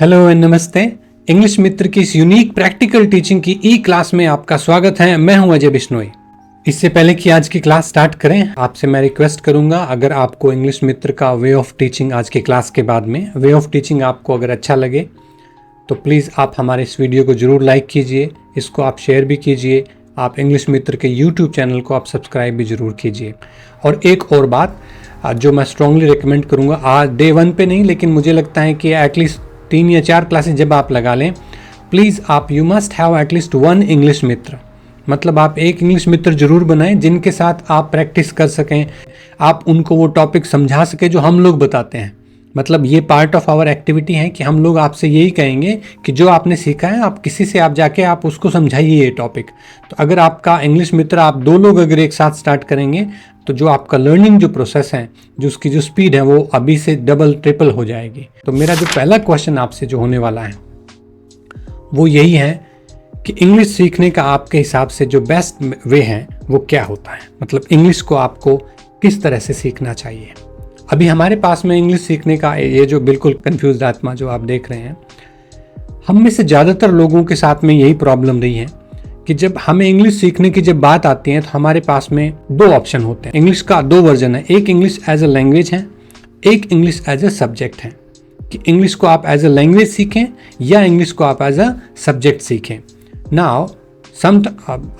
Hello and नमस्ते। English मित्र की इस यूनिक प्रैक्टिकल टीचिंग की ई क्लास में आपका स्वागत है। मैं हूं अजय बिश्नोई। इससे पहले कि आज की क्लास स्टार्ट करें, आपसे मैं रिक्वेस्ट करूंगा, अगर आपको इंग्लिश मित्र का वे ऑफ टीचिंग आज के क्लास के बाद में वे ऑफ टीचिंग आपको अगर अच्छा लगे तो प्लीज़ आप हमारे इस वीडियो को ज़रूर लाइक कीजिए, इसको आप शेयर भी कीजिए, आप इंग्लिश मित्र के यूट्यूब चैनल को आप सब्सक्राइब भी ज़रूर कीजिए। और एक और बात जो मैं स्ट्रांगली रिकमेंड करूँगा, आज डे 1 पे नहीं, लेकिन मुझे लगता है कि एटलीस्ट 3 या 4 क्लासेस जब आप लगा लें, प्लीज़ आप you must have at least 1 English मित्र। मतलब आप एक इंग्लिश मित्र जरूर बनाएं जिनके साथ आप प्रैक्टिस कर सकें, आप उनको वो टॉपिक समझा सकें जो हम लोग बताते हैं। मतलब ये पार्ट ऑफ आवर एक्टिविटी है कि हम लोग आपसे यही कहेंगे कि जो आपने सीखा है आप किसी से आप जाके आप उसको समझाइए ये टॉपिक। तो अगर आपका इंग्लिश मित्र, आप 2 लोग अगर एक साथ स्टार्ट करेंगे तो जो आपका लर्निंग जो प्रोसेस है, जो उसकी जो स्पीड है, वो अभी से डबल ट्रिपल हो जाएगी। तो मेरा जो पहला क्वेश्चन आपसे जो होने वाला है वो यही है कि इंग्लिश सीखने का आपके हिसाब से जो बेस्ट वे है वो क्या होता है। मतलब इंग्लिश को आपको किस तरह से सीखना चाहिए। अभी हमारे पास में इंग्लिश सीखने का ये जो बिल्कुल कंफ्यूज्ड आत्मा जो आप देख रहे हैं, हम में से ज़्यादातर लोगों के साथ में यही प्रॉब्लम रही है कि जब हमें इंग्लिश सीखने की जब बात आती है तो हमारे पास में 2 ऑप्शन होते हैं। इंग्लिश का 2 वर्जन है, एक इंग्लिश एज अ लैंग्वेज है, एक इंग्लिश एज अ सब्जेक्ट है। कि इंग्लिश को आप एज अ लैंग्वेज सीखें या इंग्लिश को आप एज अ सब्जेक्ट सीखें। नाउ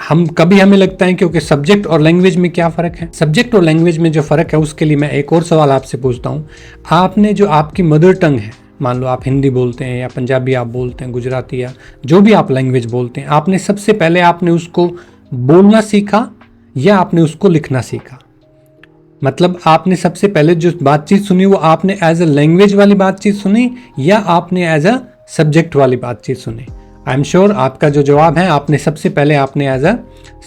हम कभी हमें लगता है क्योंकि सब्जेक्ट और लैंग्वेज में क्या फ़र्क है। सब्जेक्ट और लैंग्वेज में जो फ़र्क है उसके लिए मैं एक और सवाल आपसे पूछता हूँ। आपने जो आपकी मदर टंग है, मान लो आप हिंदी बोलते हैं या पंजाबी आप बोलते हैं, गुजराती या जो भी आप लैंग्वेज बोलते हैं, आपने सबसे पहले आपने उसको बोलना सीखा या आपने उसको लिखना सीखा। मतलब आपने सबसे पहले जो बातचीत सुनी वो आपने एज अ लैंग्वेज वाली बातचीत सुनी या आपने एज अ सब्जेक्ट वाली बातचीत सुनी। आई एम श्योर आपका जो जवाब है, आपने सबसे पहले आपने एज अ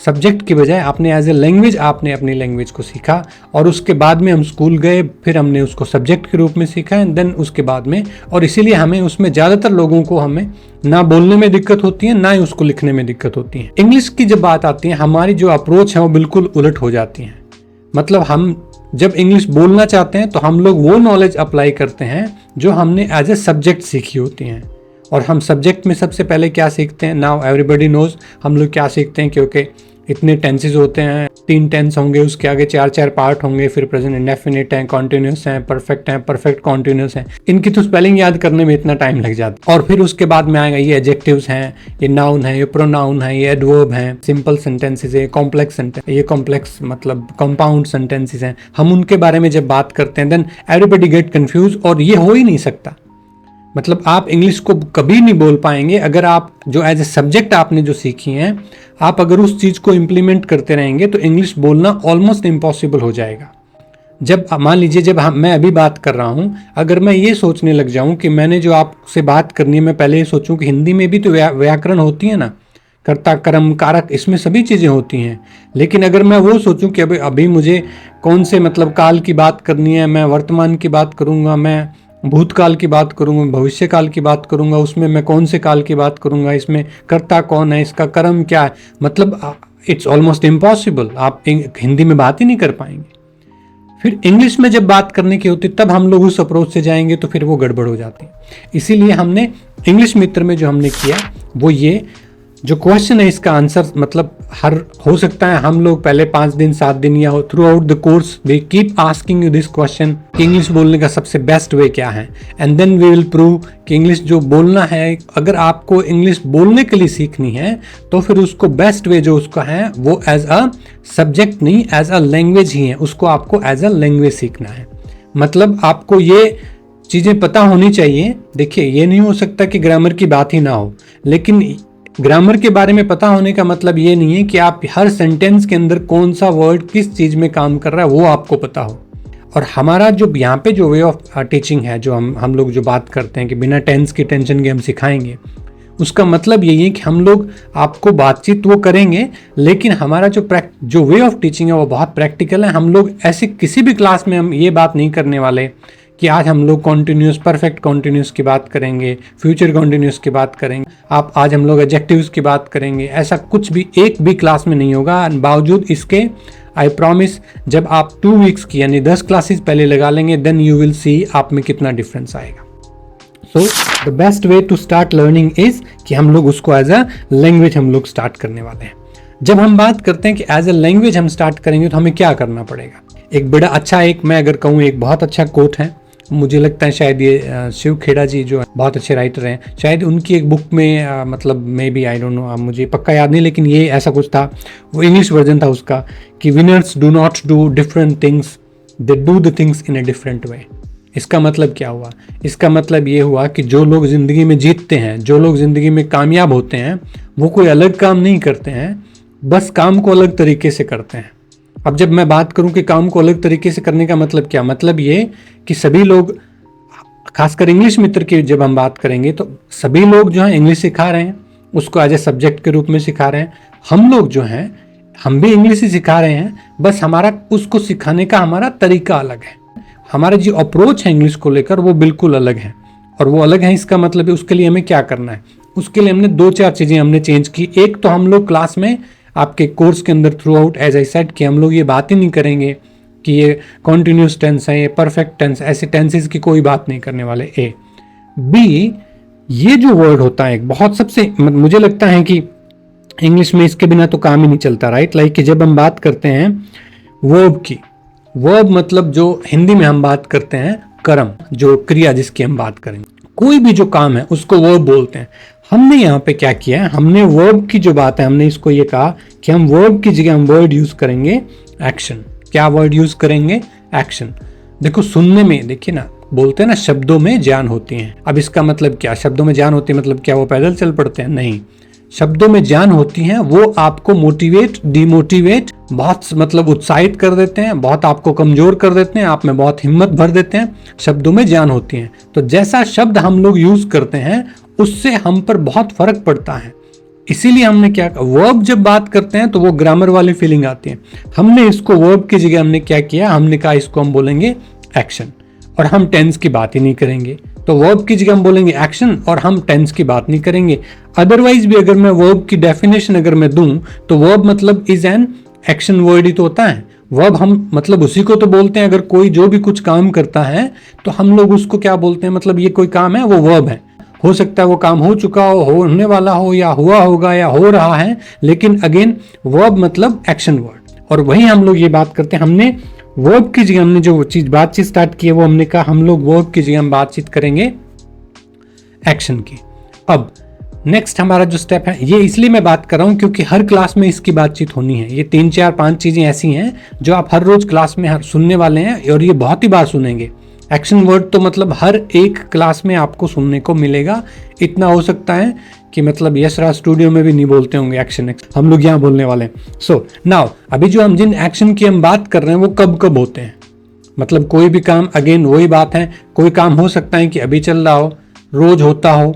सब्जेक्ट की बजाय आपने एज ए लैंग्वेज आपने अपनी लैंग्वेज को सीखा, और उसके बाद में हम स्कूल गए, फिर हमने उसको सब्जेक्ट के रूप में सीखा एंड देन उसके बाद में, और इसीलिए हमें उसमें ज़्यादातर लोगों को हमें ना बोलने में दिक्कत होती है ना ही उसको लिखने में दिक्कत होती है। इंग्लिश की जब बात आती है, हमारी जो अप्रोच है वो बिल्कुल उलट हो जाती है। मतलब हम जब इंग्लिश बोलना चाहते हैं तो हम लोग वो नॉलेज अप्लाई करते हैं जो हमने एज ए सब्जेक्ट सीखी होती हैं। और हम सब्जेक्ट में सबसे पहले क्या सीखते हैं, नाउ एवरीबडी नोज हम लोग क्या सीखते हैं, क्योंकि इतने टेंसेस होते हैं, 3 टेंस होंगे, उसके आगे 4 पार्ट होंगे, फिर प्रेजेंट इंडेफिनिट हैं, कॉन्टिन्यूस हैं, परफेक्ट कॉन्टिन्यूस हैं। इनकी तो स्पेलिंग याद करने में इतना टाइम लग जाता है। और फिर उसके बाद में आएगा ये एडजेक्टिव्स हैं, ये नाउन है, ये प्रोनाउन है, ये एडवर्ब हैं, सिंपल सेंटेंसेस है, कॉम्प्लेक्स सेंटेंस, ये कॉम्प्लेक्स मतलब कंपाउंड सेंटेंसेस हैं। हम उनके बारे में जब बात करते हैं देन एवरीबडी गेट कंफ्यूज, और ये हो ही नहीं सकता। मतलब आप इंग्लिश को कभी नहीं बोल पाएंगे अगर आप जो एज ए सब्जेक्ट आपने जो सीखी हैं, आप अगर उस चीज़ को इम्प्लीमेंट करते रहेंगे तो इंग्लिश बोलना ऑलमोस्ट इम्पॉसिबल हो जाएगा। जब मान लीजिए जब मैं अभी बात कर रहा हूँ, अगर मैं ये सोचने लग जाऊँ कि मैंने जो आपसे बात करनी है, मैं पहले ये सोचूं कि हिंदी में भी तो व्याकरण होती है ना, कर्ता कर्म कारक, इसमें सभी चीज़ें होती हैं। लेकिन अगर मैं वो सोचूं कि अभी मुझे कौन से मतलब काल की बात करनी है, मैं वर्तमान की बात करूँगा, मैं भूतकाल की बात करूंगा, भविष्य काल की बात करूंगा, उसमें मैं कौन से काल की बात करूंगा, इसमें कर्ता कौन है, इसका कर्म क्या है, मतलब इट्स ऑलमोस्ट इम्पॉसिबल। आप हिंदी में बात ही नहीं कर पाएंगे। फिर इंग्लिश में जब बात करने की होती तब हम लोग उस अप्रोच से जाएंगे तो फिर वो गड़बड़ हो जाती है। इसीलिए हमने इंग्लिश मित्र में जो हमने किया वो ये जो क्वेश्चन है, इसका आंसर मतलब हो सकता है हम लोग पहले 5 दिन 7 दिन या throughout the course we keep asking you this question कि इंग्लिश बोलने का सबसे बेस्ट वे क्या है, and then we will prove कि इंग्लिश जो बोलना है, अगर आपको इंग्लिश बोलने के लिए सीखनी है तो फिर उसको बेस्ट वे जो उसका है वो एज अ सब्जेक्ट नहीं, एज अ लैंग्वेज ही है। उसको आपको एज अ लैंग्वेज सीखना है। मतलब आपको ये चीज़ें पता होनी चाहिए। देखिए, ये नहीं हो सकता कि ग्रामर की बात ही ना हो, लेकिन ग्रामर के बारे में पता होने का मतलब ये नहीं है कि आप हर सेंटेंस के अंदर कौन सा वर्ड किस चीज़ में काम कर रहा है वो आपको पता हो। और हमारा जो यहाँ पे जो वे ऑफ टीचिंग है, जो हम लोग जो बात करते हैं कि बिना टेंस की टेंशन के हम सिखाएंगे, उसका मतलब यही है कि हम लोग आपको बातचीत वो करेंगे, लेकिन हमारा जो वे ऑफ टीचिंग है वो बहुत प्रैक्टिकल है। हम लोग ऐसे किसी भी क्लास में हम ये बात नहीं करने वाले कि आज हम लोग कॉन्टिन्यूस, परफेक्ट कॉन्टिन्यूस की बात करेंगे, फ्यूचर कॉन्टिन्यूस की बात करेंगे, आज हम लोग एडजेक्टिव्स की बात करेंगे। ऐसा कुछ भी एक भी क्लास में नहीं होगा। बावजूद इसके आई प्रॉमिस, जब आप 2 वीक्स की यानी 10 क्लासेस पहले लगा लेंगे, देन यू विल सी आप में कितना डिफरेंस आएगा। So the best way to start learning is कि हम लोग उसको एज अ लैंग्वेज हम लोग स्टार्ट करने वाले हैं। जब हम बात करते हैं कि एज अ लैंग्वेज हम स्टार्ट करेंगे तो हमें क्या करना पड़ेगा, एक बड़ा अच्छा, एक मैं अगर कहूँ एक बहुत अच्छा कोट है, मुझे लगता है शायद ये शिव खेड़ा जी जो बहुत अच्छे राइटर हैं, शायद उनकी एक बुक में मतलब maybe I don't know, मुझे पक्का याद नहीं, लेकिन ये ऐसा कुछ था, वो इंग्लिश वर्जन था उसका कि winners do not do different things, they do the things in a different way. इसका मतलब क्या हुआ, इसका मतलब ये हुआ कि जो लोग ज़िंदगी में जीतते हैं, जो लोग ज़िंदगी में कामयाब होते हैं, वो कोई अलग काम नहीं करते हैं, बस काम को अलग तरीके से करते हैं। अब जब मैं बात करूं कि काम को अलग तरीके से करने का मतलब क्या, मतलब ये कि सभी लोग, खासकर इंग्लिश मित्र की जब हम बात करेंगे तो सभी लोग जो है इंग्लिश सिखा रहे हैं, उसको एज ए सब्जेक्ट के रूप में सिखा रहे हैं। हम लोग जो हैं हम भी इंग्लिश ही सिखा रहे हैं, बस हमारा उसको सिखाने का हमारा तरीका अलग है, हमारा जो अप्रोच है इंग्लिश को लेकर वो बिल्कुल अलग है। और वो अलग है इसका मतलब है उसके लिए हमें क्या करना है, उसके लिए हमने 2-4 चीज़ें हमने चेंज की। एक तो हम लोग क्लास में आपके कोर्स के अंदर throughout as I said कि हम लोग ये बात ही नहीं करेंगे कि ये कॉन्टिन्यूस टेंस है, ये परफेक्ट टेंस, ऐसे टेंसेस की कोई बात नहीं करने वाले। ए बी, ये जो वर्ड होता है एक बहुत सबसे, मुझे लगता है कि इंग्लिश में इसके बिना तो काम ही नहीं चलता, राइट। लाइक कि जब हम बात करते हैं वर्ब की, वर्ब मतलब जो हिंदी में हम बात करते हैं कर्म, जो क्रिया जिसकी हम बात करेंगे, कोई भी जो काम है उसको वर्ब बोलते हैं। हमने यहाँ पे क्या किया है, हमने वर्ब की जो बात है, हमने इसको ये कहा कि हम वर्ब की जगह हम वर्ड यूज करेंगे एक्शन। क्या वर्ड यूज करेंगे, एक्शन। देखो सुनने में, देखिए ना, बोलते हैं ना शब्दों में जान होती है। अब इसका मतलब क्या, शब्दों में जान होती है मतलब क्या वो पैदल चल पड़ते हैं, नहीं। शब्दों में जान होती है, वो आपको मोटिवेट, डिमोटिवेट, बहुत मतलब उत्साहित कर देते हैं, बहुत आपको कमजोर कर देते हैं, आप में बहुत हिम्मत भर देते हैं। शब्दों में जान होती है, तो जैसा शब्द हम लोग यूज करते हैं उससे हम पर बहुत फर्क पड़ता है। इसीलिए हमने क्या, वर्ब जब बात करते हैं तो वो ग्रामर वाली फीलिंग आती है। हमने इसको वर्ब की जगह हमने क्या किया, हमने कहा इसको हम बोलेंगे एक्शन, और हम टेंस की बात ही नहीं करेंगे। तो वर्ब की जगह हम बोलेंगे एक्शन और हम टेंस की बात नहीं करेंगे। अदरवाइज भी अगर मैं वर्ब की डेफिनेशन अगर मैं दूं तो वर्ब मतलब इज एन एक्शन वर्ड ही तो होता है। वर्ब हम मतलब उसी को तो बोलते हैं, अगर कोई जो भी कुछ काम करता है तो हम लोग उसको क्या बोलते हैं, मतलब ये कोई काम है वो वर्ब है। हो सकता है वो काम हो चुका हो, होने वाला हो, या हुआ होगा, या हो रहा है, लेकिन अगेन वर्ब मतलब एक्शन वर्ड। और वही हम लोग ये बात करते हैं, हमने वर्ब की जगह हमने जो चीज बातचीत स्टार्ट की है वो हमने कहा हम लोग वर्ब की जगह हम बातचीत करेंगे एक्शन की। अब नेक्स्ट हमारा जो स्टेप है, ये इसलिए मैं बात कर रहा हूं क्योंकि हर क्लास में इसकी बातचीत होनी है। ये 3-4-5 चीजें ऐसी हैं जो आप हर रोज क्लास में सुनने वाले हैं, और ये बहुत ही बार सुनेंगे। एक्शन वर्ड तो मतलब हर एक क्लास में आपको सुनने को मिलेगा। इतना हो सकता है कि मतलब यश राज स्टूडियो में भी नहीं बोलते होंगे एक्शन, हम लोग यहाँ बोलने वाले हैं। सो नाउ अभी जो हम जिन एक्शन की हम बात कर रहे हैं वो कब कब होते हैं, मतलब कोई भी काम, अगेन वही बात है, कोई काम हो सकता है कि अभी चल रहा हो, रोज होता हो,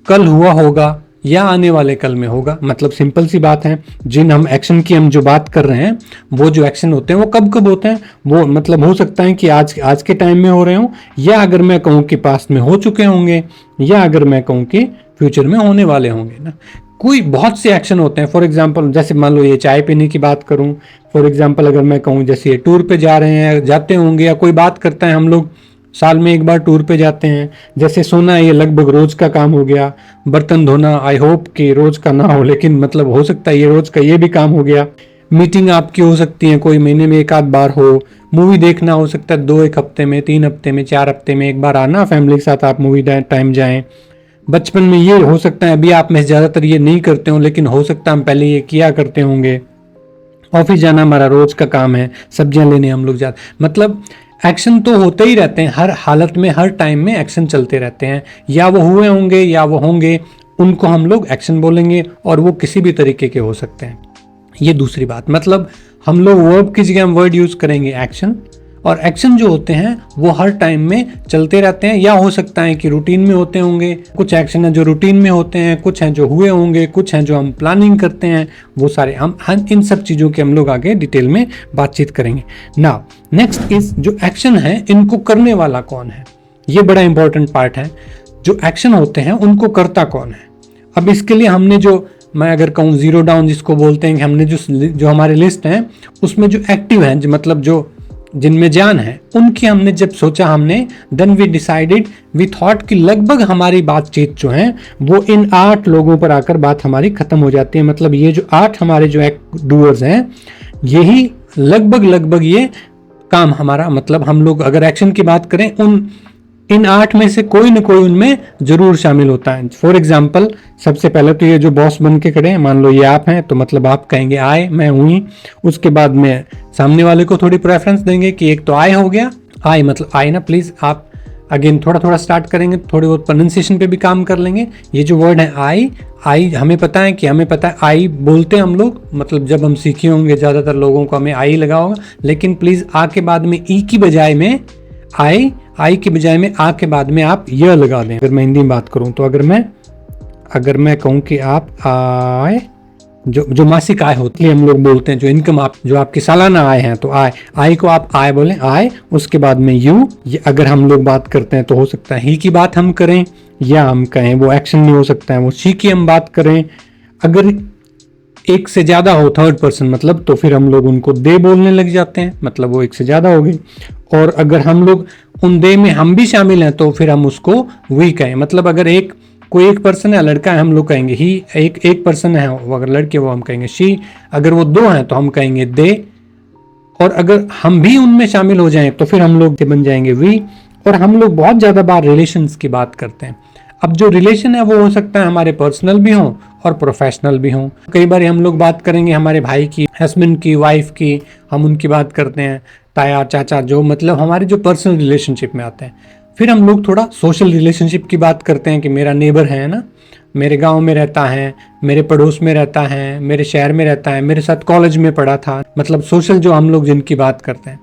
कल हुआ होगा, या आने वाले कल में होगा। मतलब सिंपल सी बात है, जिन हम एक्शन की हम जो बात कर रहे हैं वो जो एक्शन होते हैं वो कब कब होते हैं, वो मतलब हो सकता है कि आज के टाइम में हो रहे हों, या अगर मैं कहूँ कि पास्ट में हो चुके होंगे, या अगर मैं कहूँ कि फ्यूचर में होने वाले होंगे ना। कोई बहुत से एक्शन होते हैं। फॉर एग्जाम्पल जैसे मान लो ये चाय पीने की बात करूँ, फॉर एग्जाम्पल अगर मैं कहूँ जैसे ये टूर पे जा रहे हैं, जाते होंगे, या कोई बात करता है हम लोग साल में एक बार टूर पे जाते हैं। जैसे सोना, ये लगभग रोज का काम हो गया। बर्तन धोना आई होप कि रोज का ना हो, लेकिन मतलब हो सकता है ये रोज का ये भी काम हो गया। मीटिंग आपकी हो सकती है कोई महीने में 1-8 बार हो। मूवी देखना हो सकता है 2-1 हफ्ते में, 3 हफ्ते में, 4 हफ्ते में एक बार आना, फैमिली के साथ आप मूवी टाइम जाएं। बचपन में ये हो सकता है, अभी आप में ज़्यादातर ये नहीं करते हो, लेकिन हो सकता है हम पहले ये किया करते होंगे। ऑफिस जाना हमारा रोज का काम है, सब्जियां लेने हम लोग जाते, मतलब एक्शन तो होते ही रहते हैं हर हालत में, हर टाइम में एक्शन चलते रहते हैं। या वो हुए होंगे या वो होंगे, उनको हम लोग एक्शन बोलेंगे, और वो किसी भी तरीके के हो सकते हैं। ये दूसरी बात, मतलब हम लोग वर्ब की जगह हम वर्ड यूज करेंगे एक्शन, और एक्शन जो होते हैं वो हर टाइम में चलते रहते हैं, या हो सकता है कि रूटीन में होते होंगे। कुछ एक्शन है जो रूटीन में होते हैं, कुछ हैं जो हुए होंगे, कुछ हैं जो हम प्लानिंग करते हैं। वो सारे हम इन सब चीज़ों के हम लोग आगे डिटेल में बातचीत करेंगे। नाउ नेक्स्ट इज जो एक्शन है, इनको करने वाला कौन है, ये बड़ा इंपॉर्टेंट पार्ट है। जो एक्शन होते हैं उनको करता कौन है। अब इसके लिए हमने जो, मैं अगर कहूँ जीरो डाउन जिसको बोलते हैं, हमने जो हमारे लिस्ट हैं उसमें जो एक्टिव हैं, मतलब जो जिनमें जान है, उनकी हमने जब सोचा हमने, then we decided, we thought कि लगभग हमारी बातचीत जो है वो इन 8 लोगों पर आकर बात हमारी खत्म हो जाती है। मतलब ये जो 8 हमारे जो डूअर्स हैं, यही लगभग ये काम हमारा, मतलब हम लोग अगर एक्शन की बात करें, इन 8 में से कोई न कोई उनमें जरूर शामिल होता है। फॉर एग्जाम्पल, सबसे पहले तो ये जो बॉस बन के खड़े हैं, मान लो ये आप हैं, तो मतलब आप कहेंगे आए, मैं हुई। उसके बाद में सामने वाले को थोड़ी प्रेफरेंस देंगे कि एक तो आए हो गया, आए मतलब आए ना प्लीज। आप अगेन थोड़ा स्टार्ट करेंगे, थोड़ी बहुत प्रोनाउंसिएशन पे भी काम कर लेंगे। ये जो वर्ड है आई हमें पता है आई बोलते हैं हम लोग, मतलब जब हम सीखे होंगे ज़्यादातर लोगों को हमें आई लगा होगा, लेकिन प्लीज़ आ के बाद में ई की बजाय में आई की बजाय में आ के बाद में आप य लगा दें। अगर मैं हिंदी में बात करूं तो अगर मैं कहूं कि आप आए, जो मासिक आय होती है हम लोग बोलते हैं, जो इनकम जो आपकी सालाना आय है, तो आय को आप आय बोले, आय, उसके बाद में यू। अगर हम लोग बात करते हैं तो हो सकता है ही की बात हम करें, या हम कहें वो एक्शन नहीं हो सकता है, वो शी की हम बात करें। अगर एक से ज्यादा हो, थर्ड पर्सन मतलब, तो फिर हम लोग उनको दे बोलने लग जाते हैं, मतलब वो एक से ज्यादा हो गई। और अगर हम लोग उन दे में हम भी शामिल हैं तो फिर हम उसको वी कहें। मतलब अगर कोई एक पर्सन है, लड़का है, हम लोग कहेंगे ही। एक पर्सन है, वो अगर लड़की है वो हम कहेंगे शी। अगर वो 2 हैं तो हम कहेंगे दे। और अगर हम भी उनमें शामिल हो जाएं तो फिर हम लोग बन जाएंगे वी। और हम लोग बहुत ज्यादा बार रिलेशंस की बात करते हैं। अब जो रिलेशन है वो हो सकता है हमारे पर्सनल भी हों और प्रोफेशनल भी हों। कई बार हम लोग बात करेंगे हमारे भाई की, हस्बैंड की, वाइफ की, हम उनकी बात करते हैं, ताया चाचा, जो मतलब हमारे जो पर्सनल रिलेशनशिप में आते हैं। फिर हम लोग थोड़ा सोशल रिलेशनशिप की बात करते हैं कि मेरा नेबर है ना, मेरे गांव में रहता है, मेरे पड़ोस में रहता है, मेरे शहर में रहता है, मेरे साथ कॉलेज में पढ़ा था, मतलब सोशल जो हम लोग जिनकी बात करते हैं।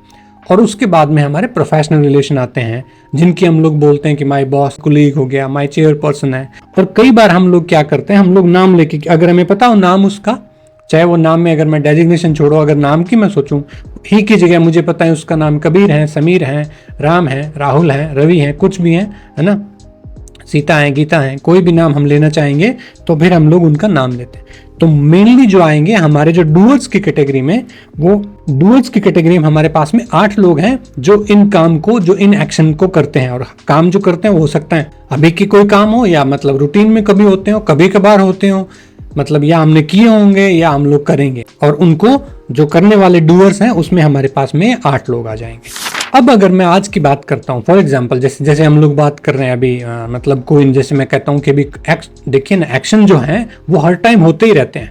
और उसके बाद में हमारे प्रोफेशनल रिलेशन आते हैं, जिनकी हम लोग बोलते हैं कि माय बॉस, कुलीग हो गया, माय चेयर पर्सन है। और कई बार हम लोग क्या करते हैं, हम लोग नाम लेके, अगर हमें पता हो नाम उसका, चाहे वो नाम में, अगर मैं डेजिग्नेशन छोड़ो, अगर नाम की मैं सोचूं, ही की जगह मुझे पता है उसका नाम कबीर है, समीर है, राम है, राहुल है, रवि है, कुछ भी है ना, सीता है, गीता है, कोई भी नाम हम लेना चाहेंगे तो फिर हम लोग उनका नाम लेते हैं। तो मेनली जो आएंगे हमारे जो डूअर्स की कैटेगरी में, वो डूअर्स की कैटेगरी में हमारे पास में 8 लोग हैं जो इन काम को, जो इन एक्शन को करते हैं। और काम जो करते हैं वो हो सकता है अभी की कोई काम हो, या मतलब रूटीन में कभी होते हो, कभी कभार होते हो, मतलब या हमने किए होंगे या हम लोग करेंगे। और उनको जो करने वाले डूअर्स हैं उसमें हमारे पास में 8 लोग आ जाएंगे। अब अगर मैं आज की बात करता हूँ, फॉर एग्जाम्पल जैसे हम लोग बात कर रहे हैं अभी, मतलब कोई, जैसे मैं कहता हूँ कि अभी देखिए ना, एक्शन जो है वो हर टाइम होते ही रहते हैं।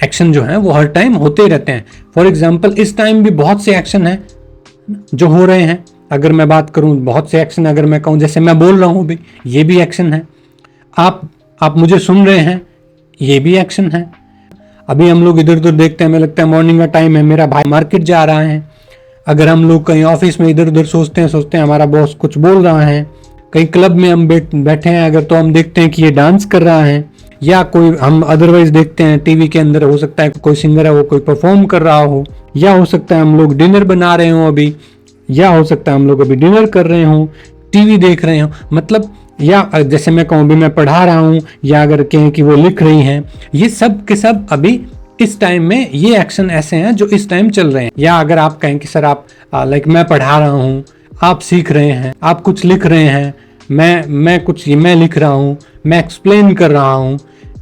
एक्शन जो है वो हर टाइम होते ही रहते हैं। फॉर एग्जाम्पल इस टाइम भी बहुत से एक्शन है जो हो रहे हैं। अगर मैं बात करूँ बहुत से एक्शन, अगर मैं कहूँ जैसे मैं बोल रहा हूँ अभी, ये भी एक्शन है। आप मुझे सुन रहे हैं, ये भी एक्शन है। अभी हम लोग इधर उधर देखते हैं, हमें लगता है मॉर्निंग का टाइम है, मेरा भाई मार्केट जा रहा है। अगर हम लोग कहीं ऑफिस में इधर उधर सोचते हैं हमारा बॉस कुछ बोल रहा है। कहीं क्लब में हम बैठे हैं अगर, तो हम देखते हैं कि ये डांस कर रहा है। या कोई हम अदरवाइज देखते हैं टीवी के अंदर, हो सकता है कोई सिंगर है वो कोई परफॉर्म कर रहा हो, या हो सकता है हम लोग डिनर बना रहे हो अभी, या हो सकता है हम लोग अभी डिनर कर रहे हो, टीवी देख रहे हो, मतलब, या जैसे मैं कहूँ भी मैं पढ़ा रहा हूँ, या अगर कहें कि वो लिख रही हैं, ये सब के सब अभी इस टाइम में ये एक्शन ऐसे हैं जो इस टाइम चल रहे हैं। या अगर आप कहें कि सर आप लाइक मैं पढ़ा रहा हूँ, आप सीख रहे हैं, आप कुछ लिख रहे हैं, मैं लिख रहा हूँ, मैं एक्सप्लेन कर रहा हूँ,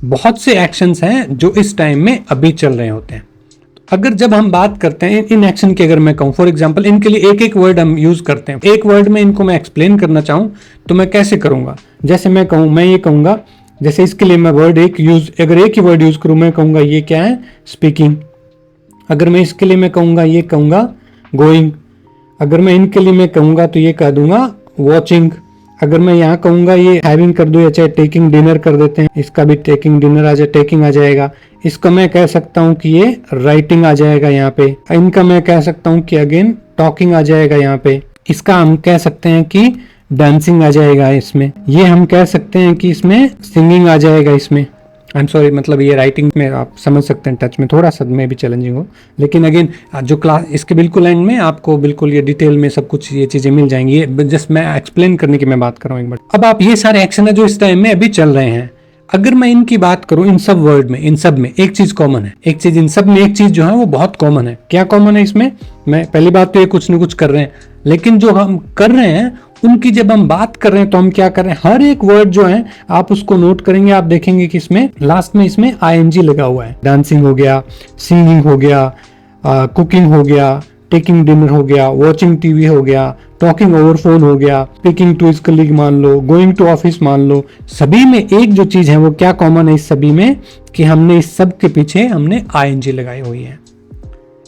बहुत से एक्शंस हैं जो इस टाइम में अभी चल रहे होते हैं। अगर जब हम बात करते हैं इन एक्शन की, अगर मैं कहूँ फॉर एग्जांपल, इनके लिए एक एक वर्ड हम यूज करते हैं। एक वर्ड में इनको मैं एक्सप्लेन करना चाहूँ तो मैं कैसे करूँगा, जैसे मैं कहूँ, मैं ये कहूँगा, जैसे इसके लिए मैं वर्ड अगर एक ही वर्ड यूज करूँ, मैं कहूँगा ये क्या है, स्पीकिंग। अगर मैं इसके लिए मैं कहूँगा, ये कहूँगा गोइंग। अगर मैं इनके लिए मैं कहूँगा तो ये कह दूंगा वॉचिंग। अगर मैं यहाँ कहूँगा ये हैविंग कर दूँ, या चाहे टेकिंग डिनर कर देते हैं, इसका भी टेकिंग डिनर आ जाए, टेकिंग आ जाएगा। इसका मैं कह सकता हूँ कि ये राइटिंग आ जाएगा यहाँ पे। इनका मैं कह सकता हूँ कि अगेन टॉकिंग आ जाएगा यहाँ पे। इसका हम कह सकते हैं कि डांसिंग आ जाएगा इसमें। ये हम कह सकते हैं कि इसमें सिंगिंग आ जाएगा इसमें। आई एम सॉरी, मतलब ये राइटिंग में आप समझ सकते हैं, टच में थोड़ा सा में भी चैलेंजिंग हो, लेकिन अगेन जो क्लास इसके बिल्कुल एंड में आपको बिल्कुल ये डिटेल में सब कुछ ये चीजें मिल जाएंगी। ये जस्ट मैं एक्सप्लेन करने की मैं बात कर रहा हूँ एक बार। अब आप ये सारे एक्शन है जो इस टाइम में अभी चल रहे हैं। अगर मैं इनकी बात करूं, इन सब वर्ड में, इन सब में एक चीज कॉमन है, एक चीज इन सब में, एक चीज जो है वो बहुत कॉमन है। क्या कॉमन है इसमें? मैं पहली बात तो ये कुछ न कुछ कर रहे हैं, लेकिन जो हम कर रहे हैं उनकी जब हम बात कर रहे हैं तो हम क्या कर रहे हैं, हर एक वर्ड जो है आप उसको नोट करेंगे, आप देखेंगे कि इसमें लास्ट में इसमें आईएनजी लगा हुआ है। डांसिंग हो गया, सिंगिंग हो गया, कुकिंग हो गया, टेकिंग डिनर हो गया, वॉचिंग टीवी हो गया, टॉकिंग ओवर फोन हो गया, स्पीकिंग टू हिज कलीग मान लो, गोइंग टू ऑफिस मान लो। सभी में एक जो चीज है वो क्या कॉमन है इस सभी में, कि हमने इस सब के पीछे हमने आईएनजी लगाई हुई है।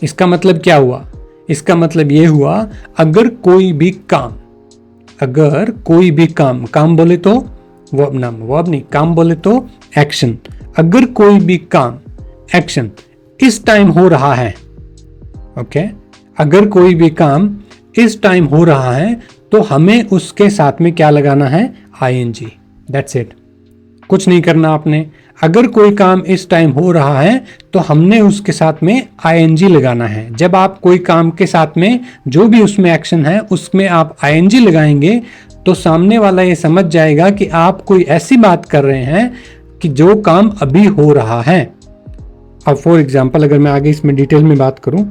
इसका मतलब क्या हुआ? इसका मतलब ये हुआ, अगर कोई भी काम, अगर कोई भी काम बोले तो वर्ब, नाम वर्ब नहीं, काम बोले तो एक्शन, अगर कोई भी काम, एक्शन इस टाइम हो रहा है, ओके, अगर कोई भी काम इस टाइम हो रहा है तो हमें उसके साथ में क्या लगाना है? आईएनजी। दैट्स इट, कुछ नहीं करना आपने। अगर कोई काम इस टाइम हो रहा है तो हमने उसके साथ में आईएनजी लगाना है। जब आप कोई काम के साथ में जो भी उसमें एक्शन है उसमें आप आईएनजी लगाएंगे तो सामने वाला ये समझ जाएगा कि आप कोई ऐसी बात कर रहे हैं कि जो काम अभी हो रहा है। अब फॉर एग्जाम्पल अगर मैं आगे इसमें डिटेल में बात करूं,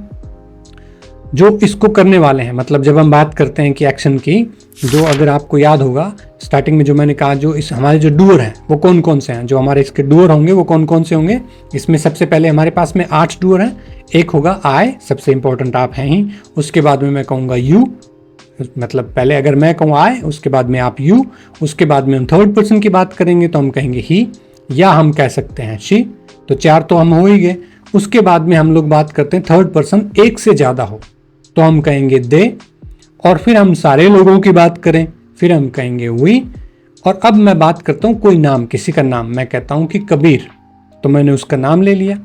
जो इसको करने वाले हैं, मतलब जब हम बात करते हैं कि एक्शन की, जो अगर आपको याद होगा स्टार्टिंग में जो मैंने कहा, जो इस हमारे जो डूअर हैं वो कौन कौन से हैं, जो हमारे इसके डूअर होंगे वो कौन कौन से होंगे। इसमें सबसे पहले हमारे पास में 8 डूअर हैं। एक होगा आई, सबसे इंपॉर्टेंट आप हैं ही। उसके बाद में मैं कहूँगा यू, मतलब पहले अगर मैं कहूँ आई, उसके बाद में आप यू, उसके बाद में हम थर्ड पर्सन की बात करेंगे तो हम कहेंगे ही, या हम कह सकते हैं शी। तो 4 तो हम हो ही गए। उसके बाद में हम लोग बात करते हैं थर्ड पर्सन एक से ज्यादा हो तो हम कहेंगे दे, और फिर हम सारे लोगों की बात करें फिर हम कहेंगे वी। और अब मैं बात करता हूं कोई नाम, किसी का नाम, मैं कहता हूं कि कबीर, तो मैंने उसका नाम ले लिया।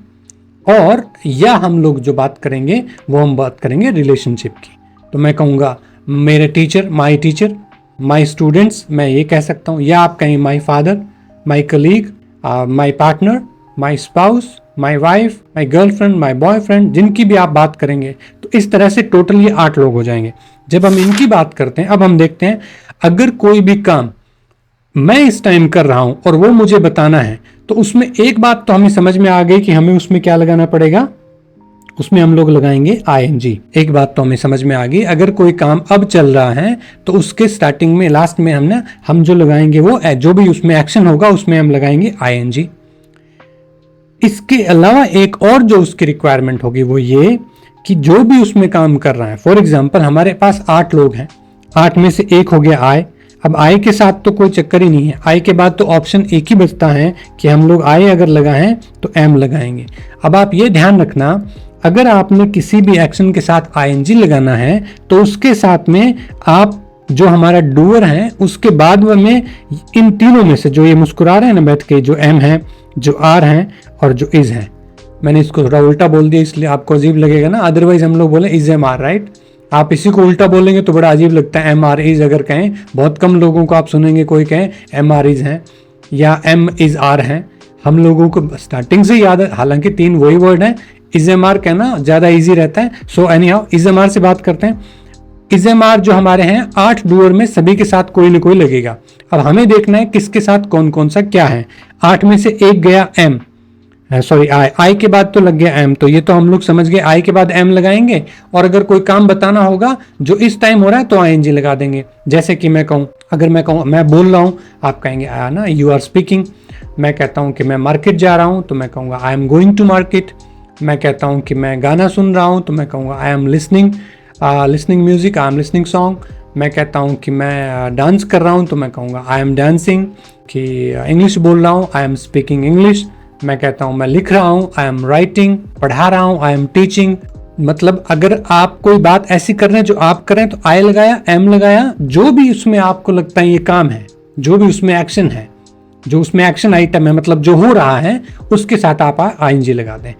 और या हम लोग जो बात करेंगे वो हम बात करेंगे रिलेशनशिप की, तो मैं कहूँगा मेरे teacher, my teacher, my students, मैं ये कह सकता हूँ। या आप कहें my father, my colleague, my partner, my spouse, my wife, my girlfriend, my boyfriend, जिनकी भी आप बात करेंगे तो इस तरह से टोटल ये 8 लोग हो जाएंगे। जब हम इनकी बात करते हैं, अब हम देखते हैं अगर कोई भी काम मैं इस टाइम कर रहा हूं और वो मुझे बताना है तो उसमें एक बात तो हमें समझ में आ गई कि हमें उसमें क्या लगाना पड़ेगा, उसमें हम लोग लगाएंगे आईएनजी। एक बात तो हमें समझ में आ गई, अगर कोई काम अब चल रहा है तो उसके स्टार्टिंग में, लास्ट में हम जो लगाएंगे वो जो भी उसमें एक्शन होगा उसमें हम लगाएंगे आईएनजी। इसके अलावा एक और जो उसकी रिक्वायरमेंट होगी वो ये कि जो भी उसमें काम कर रहा है, फॉर एग्जाम्पल हमारे पास 8 लोग हैं, 8 में से एक हो गया आई। अब आई के साथ तो कोई चक्कर ही नहीं है, आई के बाद तो ऑप्शन एक ही बचता है कि हम लोग आई अगर लगाएं तो एम लगाएंगे। अब आप ये ध्यान रखना, अगर आपने किसी भी एक्शन के साथ आईएनजी लगाना है तो उसके साथ में आप जो हमारा डूअर है उसके बाद में इन तीनों में से जो ये मुस्कुरा रहे हैं ना बैठ के, जो एम है, जो आर है और जो इज है, मैंने इसको थोड़ा उल्टा बोल दिया इसलिए आपको अजीब लगेगा ना, अदरवाइज हम लोग बोले इज एम आर, राइट। आप इसी को उल्टा बोलेंगे तो बड़ा अजीब लगता है, एम आर इज अगर कहें, बहुत कम लोगों को आप सुनेंगे कोई कहें एम आर इज है या एम इज आर है। हम लोगों को स्टार्टिंग से याद है, हालांकि 3 वही वर्ड है, इज एम आर कहना ज्यादा ईजी रहता है। So anyhow is M R से बात करते हैं। इज एम आर जो हमारे हैं 8 डूअर में सभी के साथ कोई ना कोई लगेगा। अब हमें देखना है किसके साथ कौन कौन सा क्या है। 8 में से एक गया एम, सॉरी आई के बाद तो लग गया एम, तो ये तो हम लोग समझ गए आई के बाद एम लगाएंगे। और अगर कोई काम बताना होगा जो इस टाइम हो रहा है तो आईएनजी लगा देंगे। जैसे कि मैं कहूँ, अगर मैं कहूँ मैं बोल रहा हूँ, आप कहेंगे ना यू आर स्पीकिंग। मैं कहता हूँ कि मैं मार्केट जा रहा हूँ तो मैं कहूँगा I am going to market. मैं कहता हूँ कि मैं गाना सुन रहा हूँ तो मैं कहूँगा I am listening music, I am listening song. मैं कहता हूँ कि मैं डांस कर रहा हूँ तो मैं कहूँगा आई एम डांसिंग। कि इंग्लिश बोल रहा हूँ, आई एम स्पीकिंग इंग्लिश। मैं कहता हूँ मैं लिख रहा हूँ, आई एम राइटिंग। पढ़ा रहा हूँ, आई एम टीचिंग। मतलब अगर आप कोई बात ऐसी कर रहे हैं जो आप करें तो आई लगाया, एम लगाया, जो भी उसमें आपको लगता है ये काम है, जो भी उसमें एक्शन है, जो उसमें एक्शन आइटम है, मतलब जो हो रहा है उसके साथ आप आईएनजी लगा दें।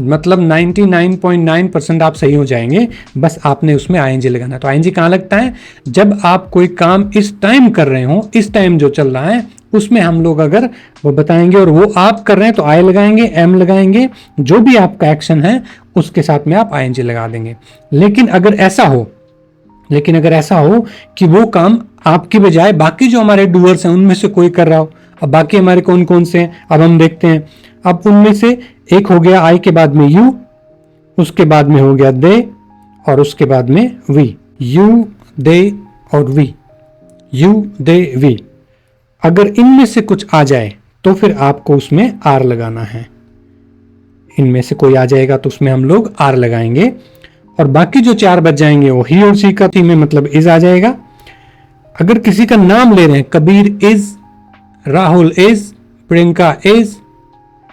मतलब 99.9% आप सही हो जाएंगे, बस आपने उसमें आईएनजी लगाना है। तो आईएनजी कहाँ लगता है? जब आप कोई काम इस टाइम कर रहे हो, इस टाइम जो चल रहा है उसमें हम लोग अगर वो बताएंगे और वो आप कर रहे हैं तो आई लगाएंगे, एम लगाएंगे, जो भी आपका एक्शन है उसके साथ में आप आईएनजी लगा देंगे। लेकिन अगर ऐसा हो कि वो काम आपकी बजाय बाकी जो हमारे डूअर्स हैं उनमें से कोई कर रहा हो, अब बाकी हमारे कौन कौन से हैं अब हम देखते हैं। अब उनमें से एक हो गया आई के बाद में यू, उसके बाद में हो गया दे और उसके बाद में वी। यू दे और वी, यू दे वी। अगर इनमें से कुछ आ जाए तो फिर आपको उसमें आर लगाना है। इनमें से कोई आ जाएगा तो उसमें हम लोग आर लगाएंगे और बाकी जो 4 बच जाएंगे वो ही और सी का थी में मतलब इज आ जाएगा। अगर किसी का नाम ले रहे हैं, Kabir is, Rahul is, Priyanka is,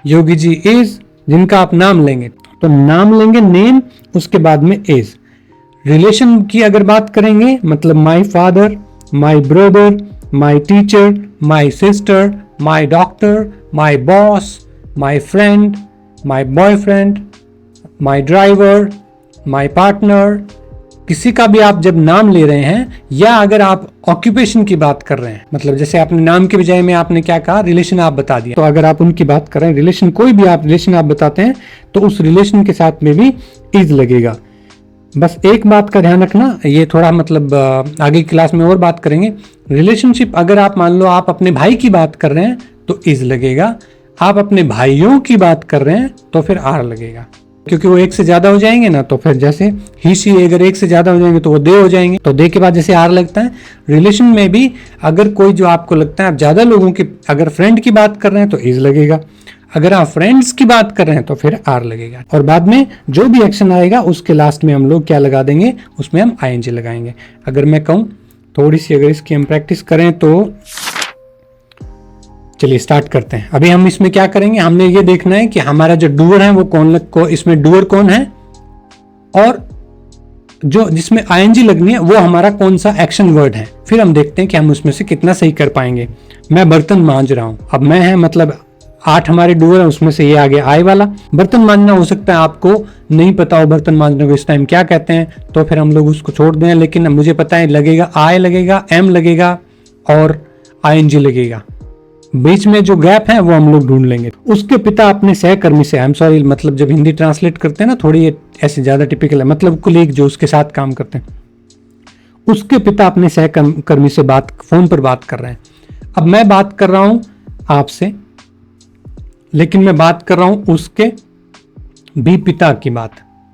Yogi ji is, जिनका आप नाम लेंगे तो नाम लेंगे नेम, उसके बाद में इज। रिलेशन की अगर बात करेंगे मतलब my father, my brother, my teacher, my sister, my doctor, my boss, my friend, my boyfriend, my driver, my partner. किसी का भी आप जब नाम ले रहे हैं या अगर आप ऑक्यूपेशन की बात कर रहे हैं, मतलब जैसे आपने नाम के बजाय में आपने क्या कहा, रिलेशन आप बता दिया, तो अगर आप उनकी बात कर रहे हैं, रिलेशन कोई भी आप रिलेशन आप बताते हैं तो उस रिलेशन के साथ में भी इज लगेगा। बस एक बात का ध्यान रखना, ये थोड़ा मतलब आगे की क्लास में और बात करेंगे। रिलेशनशिप अगर आप मान लो आप अपने भाई की बात कर रहे हैं तो इज लगेगा, आप अपने भाइयों की बात कर रहे हैं तो फिर आर लगेगा, क्योंकि वो एक से ज्यादा हो जाएंगे ना, तो फिर जैसे ही सी अगर एक से ज्यादा हो जाएंगे तो वो दे हो जाएंगे, तो दे के बाद जैसे आर लगता है। रिलेशन में भी अगर कोई जो आपको लगता है आप ज्यादा लोगों की अगर फ्रेंड की बात कर रहे हैं तो इज लगेगा, अगर आप फ्रेंड्स की बात कर रहे हैं तो फिर आर लगेगा। और बाद में जो भी एक्शन आएगा उसके लास्ट में हम लोग क्या लगा देंगे, उसमें हम आईएनजी लगाएंगे। अगर मैं कहूँ थोड़ी सी अगर इसकी हम प्रैक्टिस करें तो चलिए स्टार्ट करते हैं। अभी हम इसमें क्या करेंगे, हमने ये देखना है कि हमारा जो डूअर है वो कौन इसमें डूअर कौन है और जो जिसमें आईएनजी लगनी है वो हमारा कौन सा एक्शन वर्ड है। फिर हम देखते हैं कि हम उसमें से कितना सही कर पाएंगे। मैं बर्तन मांज रहा हूं, अब मैं है मतलब 8 हमारे डूअर है, उसमें से ये आ गया आई वाला। बर्तन मांजना हो सकता है आपको नहीं पता हो बर्तन मांजने को इस टाइम क्या कहते हैं, तो फिर हम लोग उसको छोड़ दें, लेकिन मुझे पता है लगेगा आई लगेगा, एम लगेगा और आईएनजी लगेगा। बीच में जो गैप है वो हम लोग ढूंढ लेंगे। उसके पिता अपने सहकर्मी से, आई एम सॉरी मतलब जब हिंदी ट्रांसलेट करते हैं ना थोड़ी ऐसे ज्यादा टिपिकल है, मतलब कुलीग जो उसके साथ काम करते हैं, उसके पिता अपने सहकर्मी से फोन पर बात कर रहे हैं। अब मैं बात कर रहा हूं आपसे, लेकिन मैं बात कर रहा हूं उसके भी पिता की बात,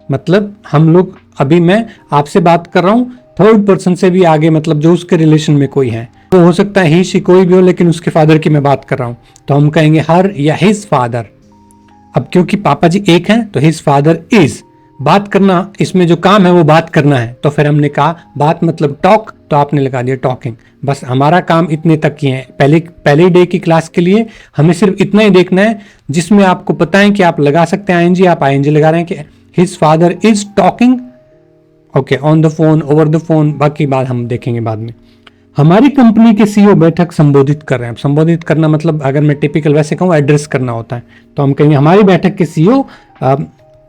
मतलब हम लोग अभी मैं आपसे बात कर रहा हूं थर्ड पर्सन से भी आगे, मतलब जो उसके रिलेशन में कोई है, तो हो सकता है ही शी कोई भी हो, लेकिन उसके फादर की मैं बात कर रहा हूं तो हम कहेंगे हर या हिज फादर। अब क्योंकि पापा जी एक हैं तो हिज फादर इज, बात करना इसमें जो काम है वो बात करना है, तो फिर हमने कहा बात मतलब टॉक, तो आपने लगा दिया टॉकिंग। बस हमारा काम इतने तक ही है। पहले डे की क्लास के लिए हमें सिर्फ इतना ही देखना है जिसमें आपको पता है कि आप लगा सकते हैं आईएनजी, आप आईएनजी लगा रहे हैं कि his father is talking, okay, on the phone, over the phone, बाकी बात हम देखेंगे बाद में। हमारी कंपनी के सीईओ बैठक संबोधित कर रहे हैं। संबोधित करना मतलब अगर मैं टिपिकल वैसे कहूँ एड्रेस करना होता है, तो हम कहेंगे हमारी बैठक के सीईओ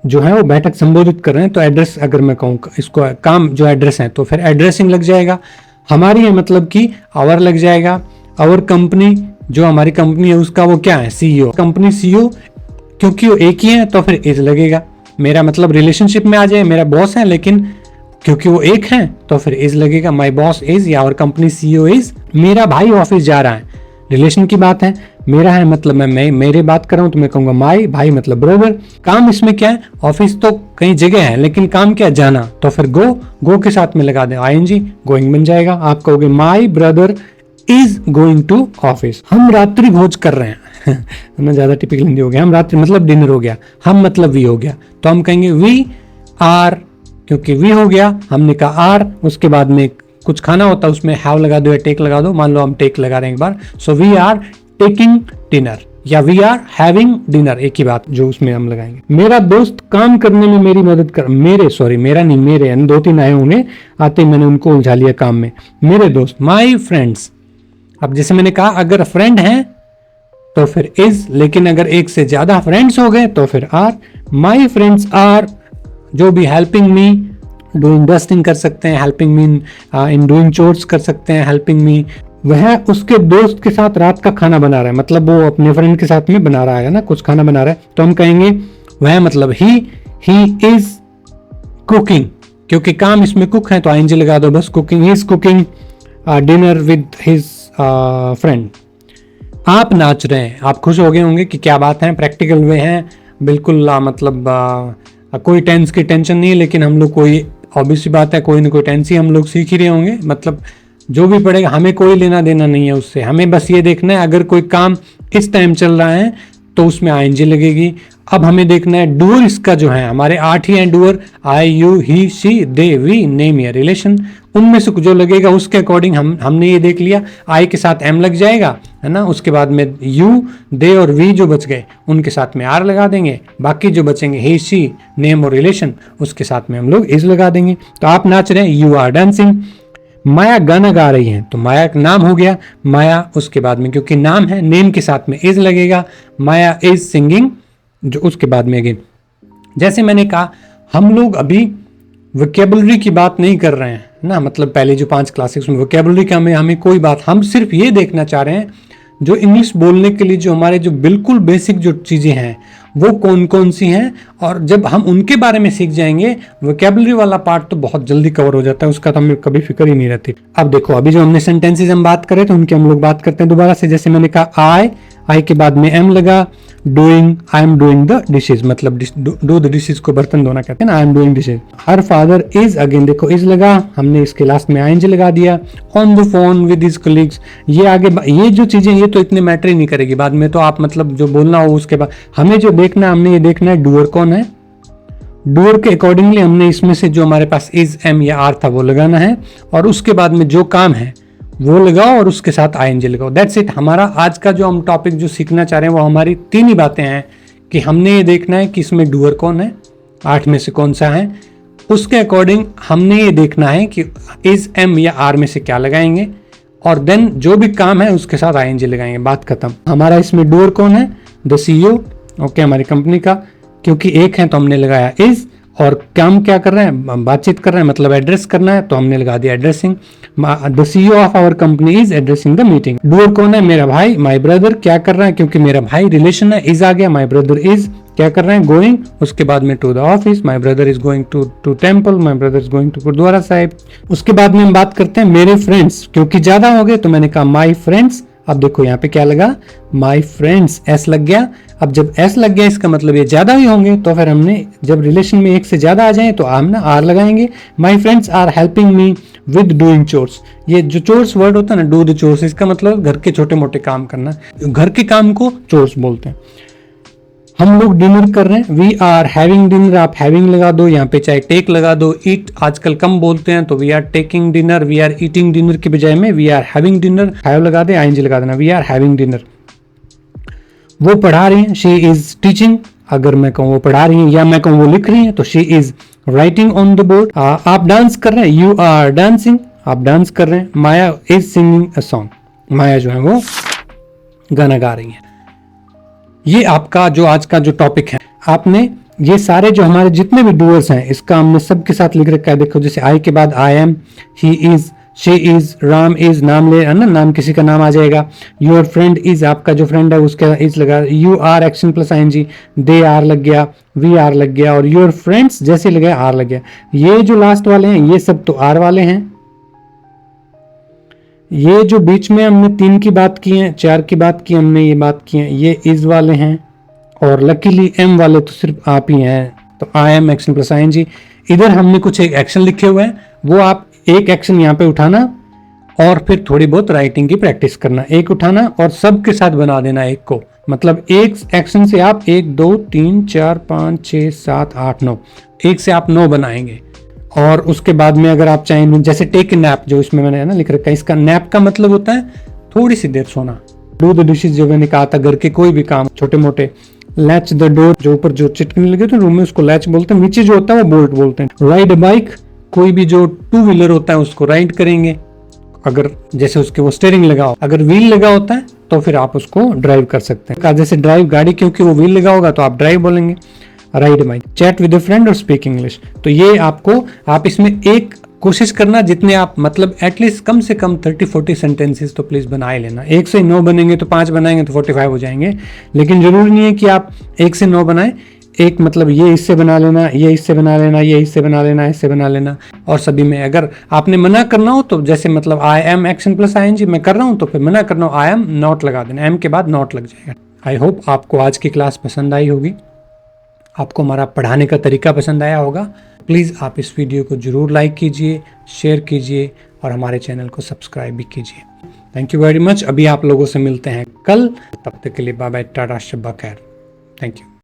जो है वो बैठक संबोधित कर रहे हैं, तो एड्रेस अगर मैं कहूँ इसको काम जो एड्रेस है तो फिर एड्रेसिंग लग जाएगा। हमारी है मतलब कि आवर लग जाएगा। आवर कंपनी जो हमारी कंपनी है उसका वो क्या है, सीईओ। कंपनी सीईओ क्योंकि वो एक ही है तो फिर इज लगेगा। मेरा मतलब रिलेशनशिप में आ जाए, मेरा बॉस है लेकिन क्योंकि वो एक है तो फिर इज लगेगा, माई बॉस इज या और कंपनी सीईओ इज। मेरा भाई ऑफिस जा रहा है, रिलेशन की बात है, मेरा है मतलब मैं मेरे बात कर रहा हूं तो मैं कहूंगा माई, भाई मतलब ब्रदर। काम इसमें क्या है, ऑफिस तो कई जगह है लेकिन काम क्या, जाना, तो फिर गो के साथ में लगा दे आईएनजी, गोइंग बन जाएगा। आप कहोगे my brother is going to office. हम रात्रि भोज कर रहे हैं ना, ज्यादा टिपिकल हिंदी हो गया। हम रात्रि मतलब डिनर हो गया, हम मतलब वी हो गया, तो हम कहेंगे वी आर, क्योंकि वी हो गया हमने कहा आर, उसके बाद में कुछ खाना होता है उसमें हैव लगा दो या टेक लगा दो। मान लो हम टेक लगा रहे हैं एक बार, so we are taking dinner या वी आर हैविंग डिनर, एक ही बात जो उसमें हम लगाएंगे। मेरा दोस्त काम करने में मेरी मदद कर, मेरा नहीं मेरे 2-3 आए होंगे, आते मैंने उनको उलझा लिया काम में। मेरे दोस्त माई फ्रेंड्स। अब जैसे मैंने कहा अगर फ्रेंड है तो फिर इज, लेकिन अगर एक से ज्यादा फ्रेंड्स हो गए तो फिर आर। माई फ्रेंड्स आर जो भी हेल्पिंग मी डूइंग डस्टिंग कर सकते हैं, helping me in doing chores कर सकते हैं, हेल्पिंग मी। वह उसके दोस्त के साथ रात का खाना बना रहा है, मतलब वो अपने फ्रेंड के साथ में बना रहा है ना, कुछ खाना बना रहा है, तो हम कहेंगे वह मतलब ही इज कुकिंग, क्योंकि काम इसमें कुक है तो आईएनजी लगा दो बस। Cooking, he is cooking dinner with his friend. आप नाच रहे हैं, आप खुश हो गए होंगे कि क्या बात है, प्रैक्टिकल वे हैं बिल्कुल, मतलब कोई टेंस की टेंशन नहीं है, लेकिन हम लोग कोई ऑब्वियस सी बात है कोई ना कोई टेंस ही हम लोग सीख ही रहे होंगे, मतलब जो भी पड़ेगा हमें कोई लेना देना नहीं है उससे, हमें बस ये देखना है अगर कोई काम इस टाइम चल रहा है तो उसमें आईएनजी लगेगी। अब हमें देखना है डूअर इसका जो है, हमारे 8 ही हैं doer, I you he she they we name या रिलेशन, उनमें से जो लगेगा उसके अकॉर्डिंग हमने ये देख लिया, आई के साथ एम लग जाएगा है ना, उसके बाद में यू दे और वी जो बच गए उनके साथ में आर लगा देंगे, बाकी जो बचेंगे ही शी नेम और रिलेशन उसके साथ में हम लोग इज लगा देंगे। तो आप नाच रहे हैं, यू आर डांसिंग। माया गाना गा रही है, तो माया का नाम हो गया माया, उसके बाद में क्योंकि नाम है नेम के साथ में इज लगेगा, माया इज सिंगिंग, जो उसके बाद में अगेन जैसे मैंने कहा हम लोग अभी वोकेबलरी की बात नहीं कर रहे हैं ना, मतलब पहले जो 5 क्लासेस में वोकेबलरी का हमें कोई बात, हम सिर्फ ये देखना चाह रहे हैं जो इंग्लिश बोलने के लिए जो हमारे जो बिल्कुल बेसिक जो चीज़ें हैं वो कौन कौन सी हैं, और जब हम उनके बारे में सीख जाएंगे वोकेबलरी वाला पार्ट तो बहुत जल्दी कवर हो जाता है, उसका तो हमें कभी फिक्र ही नहीं रहती। अब देखो अभी जो हमने सेंटेंसेस हम बात करें तो उनकी हम लोग बात करते हैं दोबारा से। जैसे मैंने कहा आई के बाद में एम लगा, doing I am doing the dishes, मतलब डू द डिशेज को बर्तन धोना कहते हैं ना, I am doing dishes. Her father is, again देखो इज लगा, हमने इसके लास्ट में आईएनजी लगा दिया। On the phone with his colleagues, ये आगे ये जो चीजें ये तो इतने मैटर ही नहीं करेगी, बाद में तो आप मतलब जो बोलना हो उसके बाद हमें जो देखना, हमने ये देखना है डूअर कौन है, डूअर के अकॉर्डिंगली हमने इसमें से जो हमारे पास इज एम या आर था वो लगाना है, और उसके बाद में जो काम है वो लगाओ और उसके साथ आईएनजी लगाओ। That's it. हमारा आज का जो हम टॉपिक जो सीखना चाह रहे हैं वो हमारी 3 ही बातें हैं कि हमने ये देखना है कि इसमें डूअर कौन है, 8 में से कौन सा है, उसके अकॉर्डिंग हमने ये देखना है कि इज एम या आर में से क्या लगाएंगे, और देन जो भी काम है उसके साथ आईएनजी लगाएंगे, बात खत्म। हमारा इसमें डूअर कौन है, द सीईओ, ओके, हमारी कंपनी का, क्योंकि एक है तो हमने लगाया इज, और काम क्या कर रहे हैं, बातचीत कर रहे हैं मतलब एड्रेस करना है तो हमने लगा दिया addressing. The CEO of our company is addressing the meeting. Doer कौन है, मेरा भाई, माय ब्रदर, क्या कर रहा है, क्योंकि मेरा भाई रिलेशन है, इज आ गया, माय ब्रदर इज क्या कर रहे हैं, गोइंग, उसके बाद में to the office, my brother is going to temple, my brother is going to Gurudwara Sahib. उसके बाद में हम बात करते हैं मेरे फ्रेंड्स, क्योंकि ज्यादा हो गए तो मैंने कहा माय फ्रेंड्स। अब देखो यहाँ पे क्या लगा, माय फ्रेंड्स, एस लग गया। अब जब एस लग गया इसका मतलब ये ज्यादा ही होंगे, तो फिर हमने जब रिलेशन में एक से ज्यादा आ जाए तो हम ना आर लगाएंगे। My friends are helping me with doing chores. ये जो चोर्स वर्ड होता है ना, डू द चोर्स, इसका मतलब घर के छोटे मोटे काम करना, घर के काम को चोर्स बोलते हैं। हम लोग डिनर कर रहे हैं, वी आर हैविंग डिनर, आप हैविंग लगा दो, यहाँ पे चाहे टेक लगा दो, ईट आजकल कम बोलते हैं तो we are taking dinner, we are eating dinner के बजाय में we are having dinner, have लगा दे, आईएनजी लगा देना, वी आर हैविंग डिनर। वो पढ़ा रही हैं, शी इज टीचिंग, अगर मैं कहूँ वो पढ़ा रही हैं या मैं कहूँ वो लिख रही हैं तो she is writing on the board. आप डांस कर रहे हैं, यू आर डांसिंग, आप डांस कर रहे हैं। माया इज सिंगिंग अ सॉन्ग, माया जो है वो गाना गा रही है। ये आपका जो आज का जो टॉपिक है, आपने ये सारे जो हमारे जितने भी डूअर्स हैं इसका हमने सबके साथ लिख रखा है। देखो जैसे आई के बाद I am, he is, she is, Ram is, नाम ले है ना, नाम किसी का नाम आ जाएगा। योर फ्रेंड इज, आपका जो फ्रेंड है उसका इज लगा। You are action plus I N G, they are लग गया, वी आर लग गया, और योर फ्रेंड्स जैसे लगे आर लग गया। ये जो लास्ट वाले हैं ये सब तो आर वाले हैं। ये जो बीच में हमने 3 की बात की है, 4 की बात की हमने, ये बात की है, ये इज वाले हैं, और लकीली एम वाले तो सिर्फ आप ही हैं, तो I am action plus I N G. इधर हमने कुछ एक एक्शन लिखे हुए हैं, वो आप एक एक्शन यहाँ पे उठाना और फिर थोड़ी बहुत राइटिंग की प्रैक्टिस करना, एक उठाना और सबके साथ बना देना एक को, मतलब एक एक्शन से आप 1 2 3 4 5 6 7 8 9, एक से आप 9 बनाएंगे। और उसके बाद में अगर आप चाहें, जैसे टेक नैप जो इसमें मैंने ना लिख रखा है, इसका नैप का मतलब होता है थोड़ी सी देर सोना। डू द डिशेज जो मैंने कहा था, घर के कोई भी काम छोटे मोटे। लैच द डोर, जो ऊपर जो चिटकने लगे तो रूम में उसको लैच बोलते हैं, नीचे जो होता है वो बोल्ट बोलते हैं। राइड अ बाइक, कोई भी जो 2 व्हीलर होता है उसको राइड करेंगे, अगर जैसे उसके वो स्टीयरिंग लगा, अगर व्हील लगा होता है तो फिर आप उसको ड्राइव कर सकते हैं। जैसे ड्राइव गाड़ी, क्योंकि वो व्हील लगा होगा तो आप ड्राइव बोलेंगे। Ride bike, chat with a friend और स्पीक इंग्लिश। तो ये आपको, आप इसमें एक कोशिश करना जितने आप, मतलब एटलीस्ट कम से कम 30-40 सेंटेंसेस तो प्लीज बना ही लेना। 1 से 9 बनेंगे तो 5 बनाएंगे तो 45 हो जाएंगे, लेकिन जरूरी नहीं है कि आप 1 से 9 बनाएं। एक मतलब ये इससे बना लेना, ये इससे बना लेना, ये इससे बना लेना, इससे बना लेना। और सभी में अगर आपने मना करना हो तो जैसे मतलब I am action plus I N G मैं कर रहा हूँ तो फिर मना करना हो आई एम नॉट लगा देना, एम के बाद नॉट लग जाएगा। आई होप आपको आज की क्लास पसंद आई होगी, आपको हमारा पढ़ाने का तरीका पसंद आया होगा। प्लीज़ आप इस वीडियो को ज़रूर लाइक कीजिए, शेयर कीजिए और हमारे चैनल को सब्सक्राइब भी कीजिए। Thank you very much. अभी आप लोगों से मिलते हैं कल, तब तक के लिए बाय बाय, टाटा, शब्बा खैर। Thank you.